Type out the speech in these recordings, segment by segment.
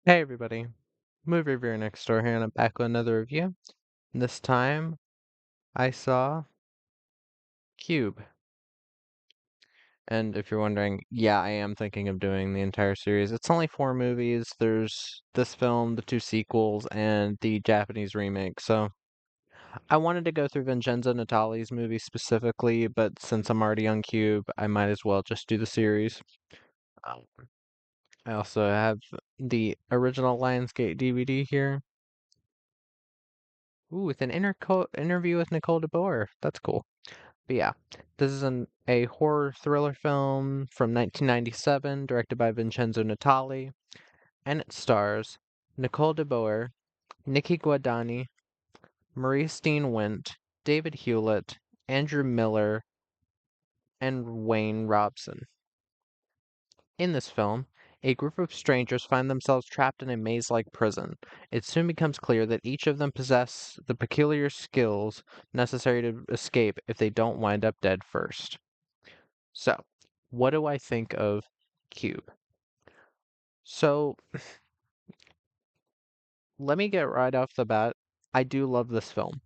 Hey everybody, movie reviewer next door here, and I'm back with another review. This time, I saw Cube. And if you're wondering, yeah, I am thinking of doing the entire series. It's only four movies. There's this film, the two sequels, and the Japanese remake. So I wanted to go through Vincenzo Natali's movie specifically, but since I'm already on Cube, I might as well just do the series. Um, I also have the original Lionsgate DVD here. Ooh, with an interview with Nicole DeBoer. That's cool. But yeah, this is a horror thriller film from 1997, directed by Vincenzo Natali, and it stars Nicole DeBoer, Nikki Guadagni, Maurice Dean Wint, David Hewlett, Andrew Miller, and Wayne Robson. In this film, a group of strangers find themselves trapped in a maze-like prison. It soon becomes clear that each of them possess the peculiar skills necessary to escape if they don't wind up dead first. So, what do I think of Cube? So, let me get right off the bat. I do love this film.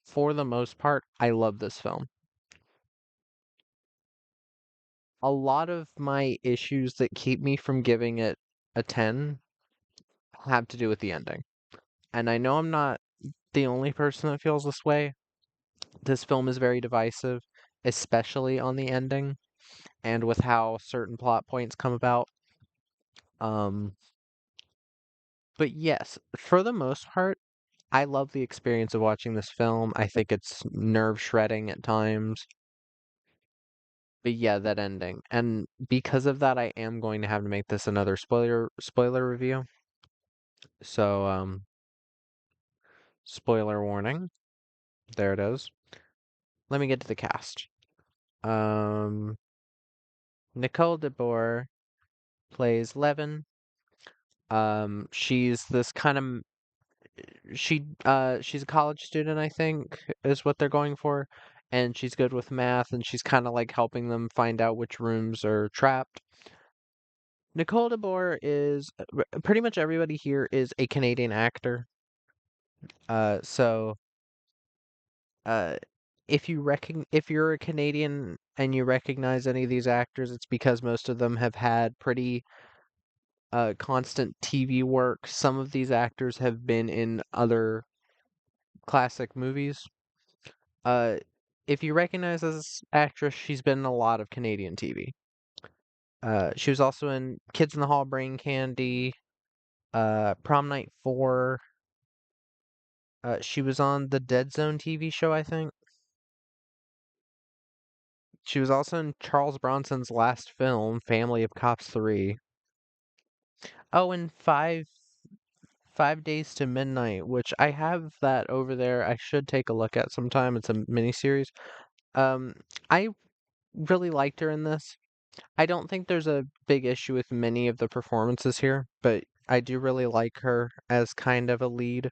For the most part, I love this film. A lot of my issues that keep me from giving it a 10 have to do with the ending. And I know I'm not the only person that feels this way. This film is very divisive, especially on the ending and with how certain plot points come about. Um, but yes, for the most part, I love the experience of watching this film. I think it's nerve shredding at times. But yeah, that ending. And because of that, I am going to have to make this another spoiler review. So, spoiler warning. There it is. Let me get to the cast. Um, Nicole DeBoer plays Levin. She's this kind of she's a college student, I think, is what they're going for, and she's good with math, and she's kind of like helping them find out which rooms are trapped. Nicole DeBoer is pretty much everybody here is a Canadian actor. So uh, if you're a Canadian and you recognize any of these actors, it's because most of them have had pretty constant TV work. Some of these actors have been in other classic movies. Uh, if you recognize this actress, she's been in a lot of Canadian TV. She was also in Kids in the Hall, Brain Candy, Prom Night 4. She was on the Dead Zone TV show, I think. She was also in Charles Bronson's last film, Family of Cops 3. Oh, and Five Days to Midnight, which I have that over there. I should take a look at sometime. It's a miniseries. Um, I really liked her in this. I don't think there's a big issue with many of the performances here, but I do really like her as kind of a lead.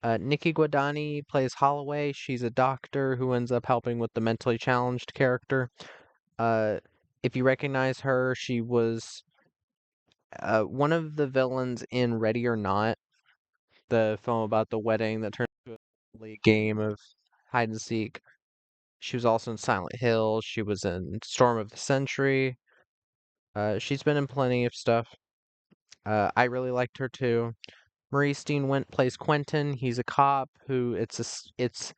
Nikki Guadagni plays Holloway. She's a doctor who ends up helping with the mentally challenged character. Uh, if you recognize her, she was one of the villains in Ready or Not, the film about the wedding that turned into a game of hide and seek. She was also in Silent Hill. She was in Storm of the Century. She's been in plenty of stuff. I really liked her too. Maurice Dean Wint plays Quentin. He's a cop who it's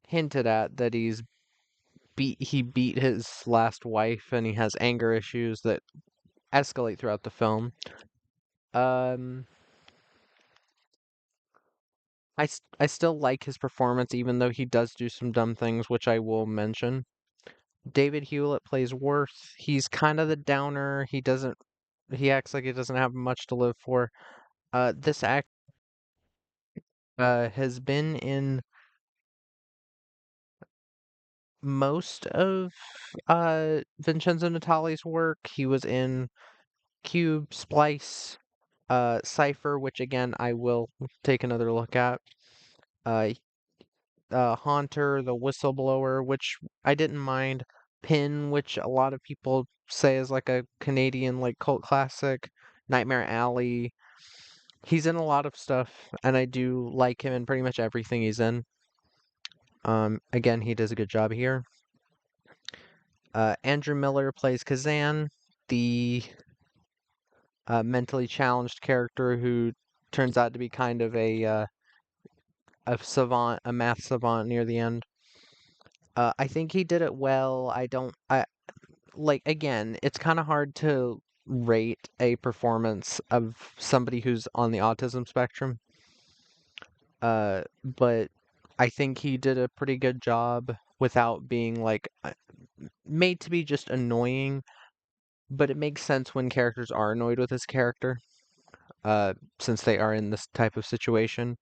hinted at that he beat his last wife and he has anger issues that escalate throughout the film. Um, I still like his performance even though he does do some dumb things, which I will mention. David Hewlett plays Worth. He's kind of the downer. He acts like he doesn't have much to live for. This act has been in most of Vincenzo Natali's work. He was in Cube, Splice, Cypher, which again I will take another look at. Uh, Haunter, The Whistleblower, which I didn't mind. Pin, which a lot of people say is like a Canadian like cult classic. Nightmare Alley. He's in a lot of stuff, and I do like him in pretty much everything he's in. Again, he does a good job here. Andrew Miller plays Kazan, the mentally challenged character who turns out to be kind of a savant, a math savant near the end. I think he did it well. I like again, it's kind of hard to rate a performance of somebody who's on the autism spectrum. But I think he did a pretty good job without being like made to be just annoying, but it makes sense when characters are annoyed with his character, since they are in this type of situation.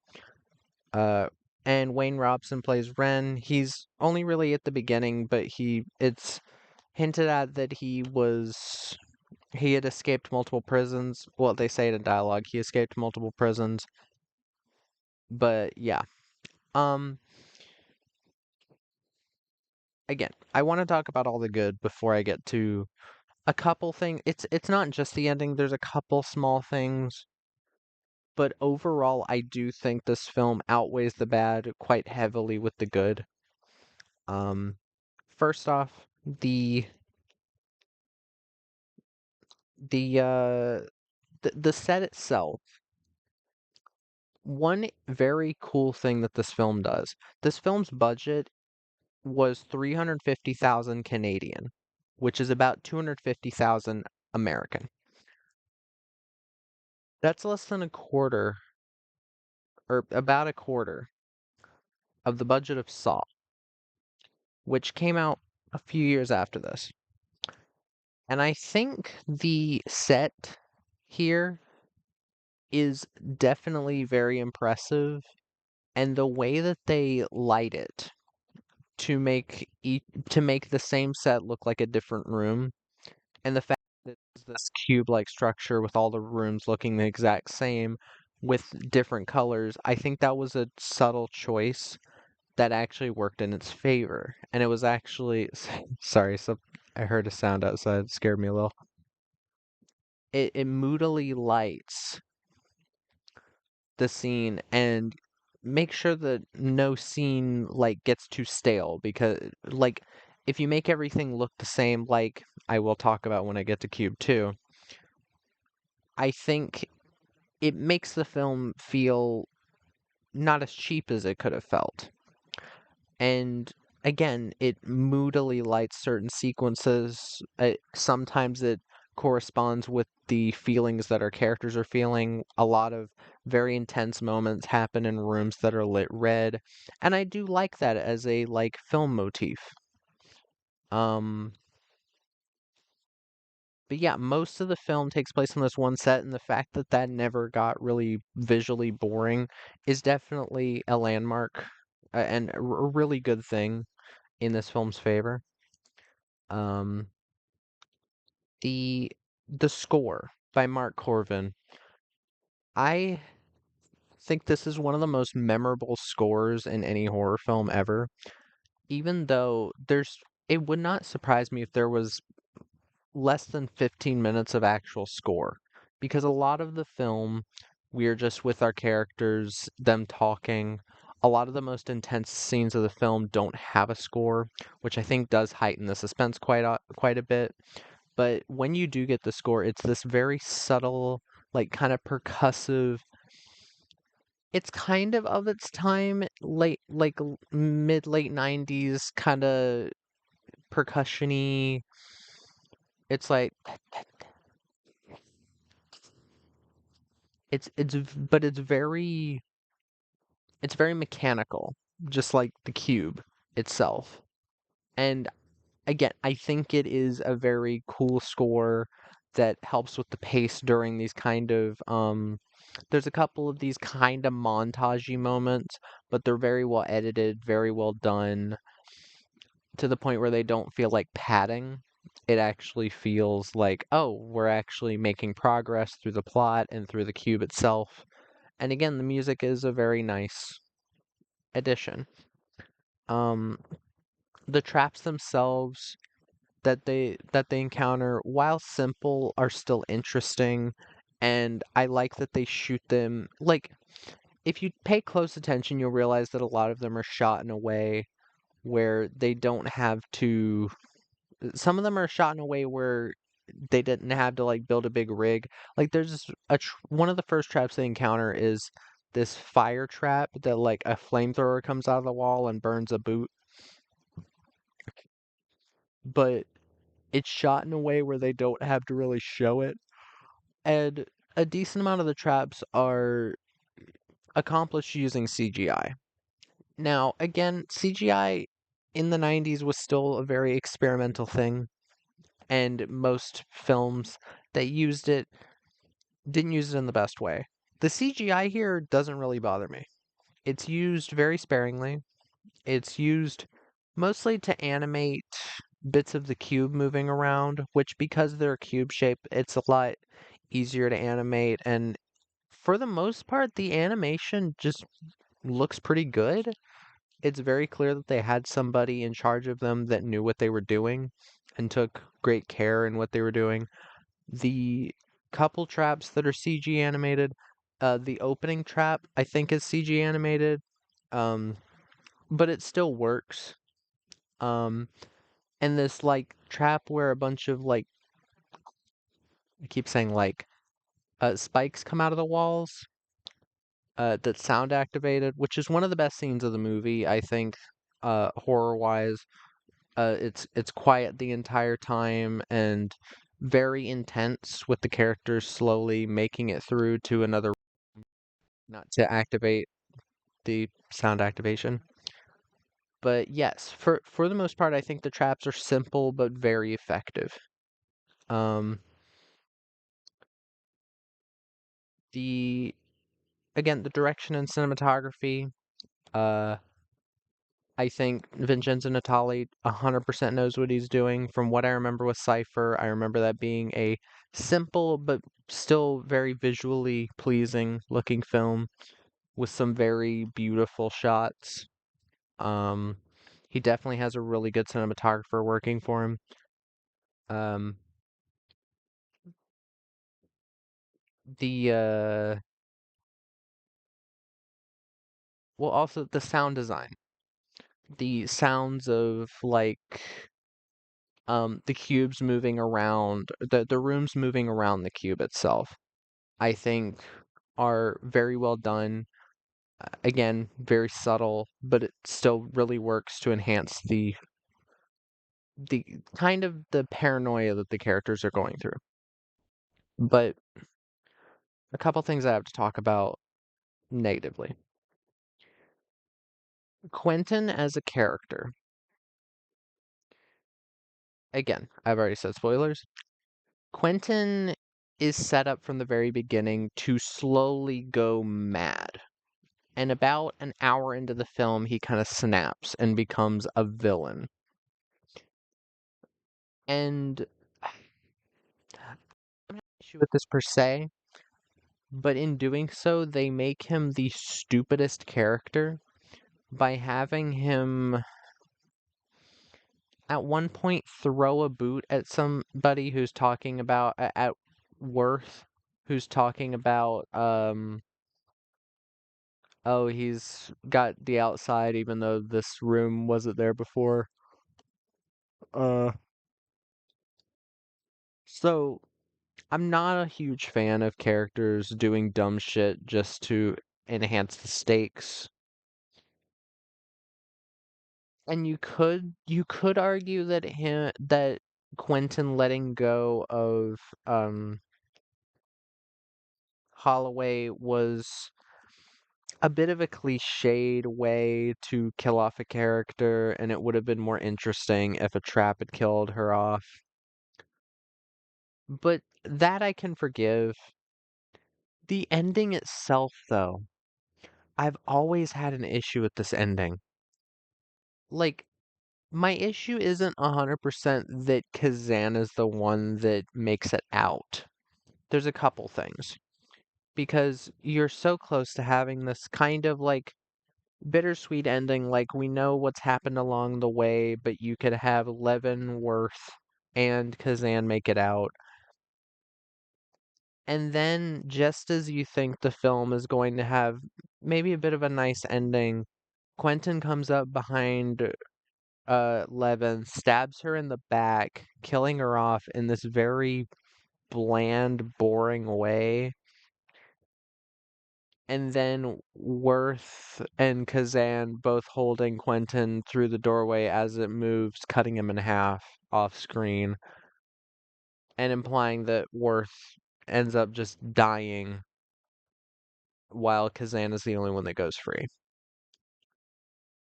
Uh, and Wayne Robson plays Ren. He's only really at the beginning, but it's hinted at that he had escaped multiple prisons. Well, they say it in dialogue. He escaped multiple prisons. But yeah. Um Again, I want to talk about all the good before I get to a couple things. It's not just the ending. There's a couple small things, but overall I do think this film outweighs the bad quite heavily with the good. Um First off, the set itself. One very cool thing that this film does. This film's budget was 350,000 Canadian, which is about 250,000 American. That's less than a quarter, or about a quarter, of the budget of Saw, which came out a few years after this. And I think the set here is definitely very impressive, and the way that they light it to make the same set look like a different room, and the fact that it's this cube-like structure with all the rooms looking the exact same with different colors, I think that was a subtle choice that actually worked in its favor. And it was actually sorry, so I heard a sound outside, it scared me a little. It moodily lights the scene and make sure that no scene like gets too stale, because like if you make everything look the same, like I will talk about when I get to Cube 2, I think it makes the film feel not as cheap as it could have felt. And again, it moodily lights certain sequences. Sometimes it corresponds with the feelings that our characters are feeling. A lot of very intense moments happen in rooms that are lit red, and I do like that as a like film motif. Um, but yeah, most of the film takes place on this one set, and the fact that that never got really visually boring is definitely a landmark, and a really good thing in this film's favor. Um, the the score by Mark Corvin. I think this is one of the most memorable scores in any horror film ever. Even though it would not surprise me if there was less than 15 minutes of actual score, because a lot of the film we're just with our characters, them talking. A lot of the most intense scenes of the film don't have a score, which I think does heighten the suspense quite a bit. But when you do get the score, it's this very subtle, like kind of percussive. It's kind of its time, mid late 90s kind of percussiony. It's like but it's very mechanical, just like the cube itself. And again, I think it is a very cool score that helps with the pace during these kind of there's a couple of these kind of montagey moments, but they're very well edited, very well done, to the point where they don't feel like padding. It actually feels like, oh, we're actually making progress through the plot and through the cube itself. And again, the music is a very nice addition. Um, the traps themselves that they encounter, while simple, are still interesting and I like that they shoot them like if you pay close attention, you'll realize that a lot of them are shot in a way where they don't have to some of them are shot in a way where they didn't have to like build a big rig. Like there's one of the first traps they encounter is this fire trap that like a flamethrower comes out of the wall and burns a boot, but it's shot in a way where they don't have to really show it. And a decent amount of the traps are accomplished using CGI. Now, again, CGI in the 90s was still a very experimental thing, and most films that used it didn't use it in the best way. The CGI here doesn't really bother me. It's used very sparingly. It's used mostly to animate bits of the cube moving around, which because they're cube shaped, it's a lot easier to animate. And for the most part, the animation just looks pretty good. It's very clear that they had somebody in charge of them that knew what they were doing and took great care in what they were doing. The couple traps that are CG animated, the opening trap I think is CG animated, um, but it still works. Um, and this like trap where a bunch of like I keep saying like spikes come out of the walls, that's sound activated, which is one of the best scenes of the movie, I think, horror wise. It's quiet the entire time and very intense with the characters slowly making it through to another not to activate the sound activation. But yes, for the most part, I think the traps are simple but very effective. Um, the again, the direction and cinematography. Uh, I think Vincenzo Natali 100% knows what he's doing. From what I remember with Cypher, I remember that being a simple but still very visually pleasing looking film with some very beautiful shots. Um, he definitely has a really good cinematographer working for him. Um, the well, also the sound design, the sounds of like the cubes moving around, the rooms moving around the cube itself, I think are very well done. Again, very subtle, but it still really works to enhance the kind of the paranoia that the characters are going through. But a couple things I have to talk about negatively. Quentin as a character. Again, I've already said spoilers. Quentin is set up from the very beginning to slowly go mad. And about an hour into the film, he kind of snaps and becomes a villain. And I'm not an issue with this per se, but in doing so, they make him the stupidest character by having him at one point throw a boot at somebody who's talking about at Worth, who's talking about oh, he's got the outside even though this room wasn't there before. Uh so I'm not a huge fan of characters doing dumb shit just to enhance the stakes. And you could argue that Quentin letting go of Holloway was a bit of a cliched way to kill off a character, and it would have been more interesting if a trap had killed her off. But that I can forgive. The ending itself, though, I've always had an issue with this ending. Like, my issue isn't 100% that Kazan is the one that makes it out. There's a couple things. Because you're so close to having this kind of like bittersweet ending, like we know what's happened along the way, but you could have Leavenworth and Kazan make it out. And then, just as you think the film is going to have maybe a bit of a nice ending, Quentin comes up behind Levin, stabs her in the back, killing her off in this very bland, boring way. And then Worth and Kazan both holding Quentin through the doorway as it moves, cutting him in half off screen, and implying that Worth ends up just dying while Kazan is the only one that goes free.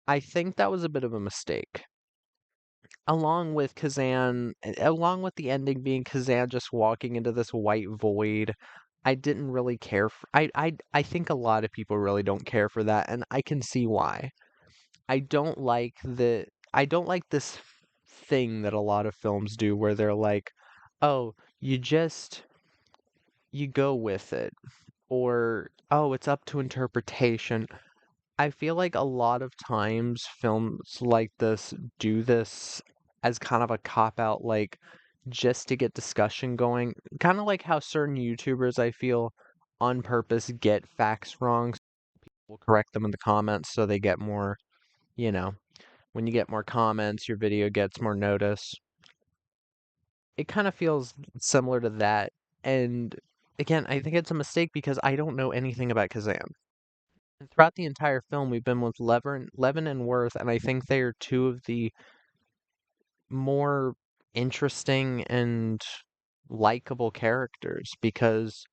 I think that was a bit of a mistake. Along with the ending being Kazan just walking into this white void, I didn't really care for. I think a lot of people really don't care for that, and I can see why. I don't like this thing that a lot of films do where they're like, "Oh, you go with it," or "Oh, it's up to interpretation." I feel like a lot of times films like this do this as kind of a cop out, like just to get discussion going. Kind of like how certain YouTubers, I feel, on purpose get facts wrong. So we'll correct them in the comments so they get more, you know, when you get more comments, your video gets more notice. It kind of feels similar to that. And again, I think it's a mistake because I don't know anything about Kazan. And throughout the entire film, we've been with Levin and Worth, and I think they are two of the more interesting and likable characters because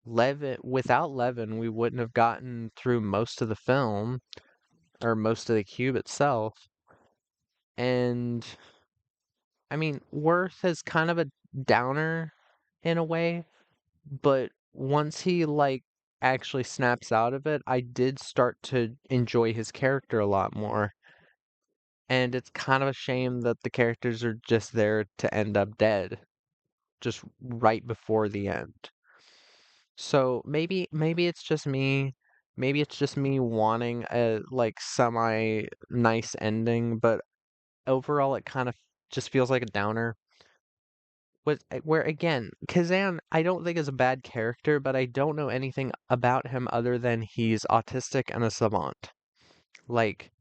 without Levin, we wouldn't have gotten through most of the film or most of the cube itself. And I mean, Worth is kind of a downer in a way, but once he like actually snaps out of it, I did start to enjoy his character a lot more. And it's kind of a shame that the characters are just there to end up dead, just right before the end. So maybe it's just me, maybe it's just me wanting a like semi nice ending, but overall it kind of just feels like a downer. Where again, Kazan I don't think is a bad character, but I don't know anything about him other than he's autistic and a savant. Like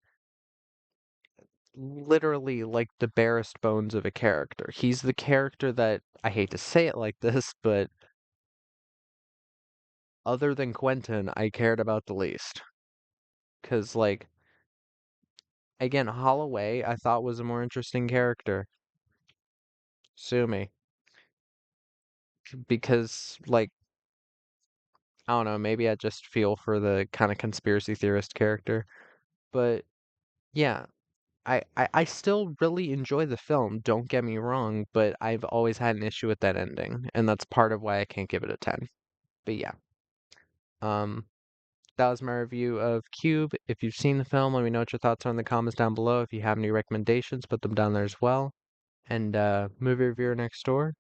literally like the barest bones of a character. He's the character that I hate to say it like this, but other than Quentin, I cared about the least. Cause like again, Holloway I thought was a more interesting character. Sue me. Because like I don't know, maybe I just feel for the kind of conspiracy theorist character. But yeah, I still really enjoy the film, don't get me wrong, but I've always had an issue with that ending, and that's part of why I can't give it a 10. But yeah. Um that was my review of Cube. If you've seen the film, let me know what your thoughts are in the comments down below. If you have any recommendations, put them down there as well. And movie reviewer next door.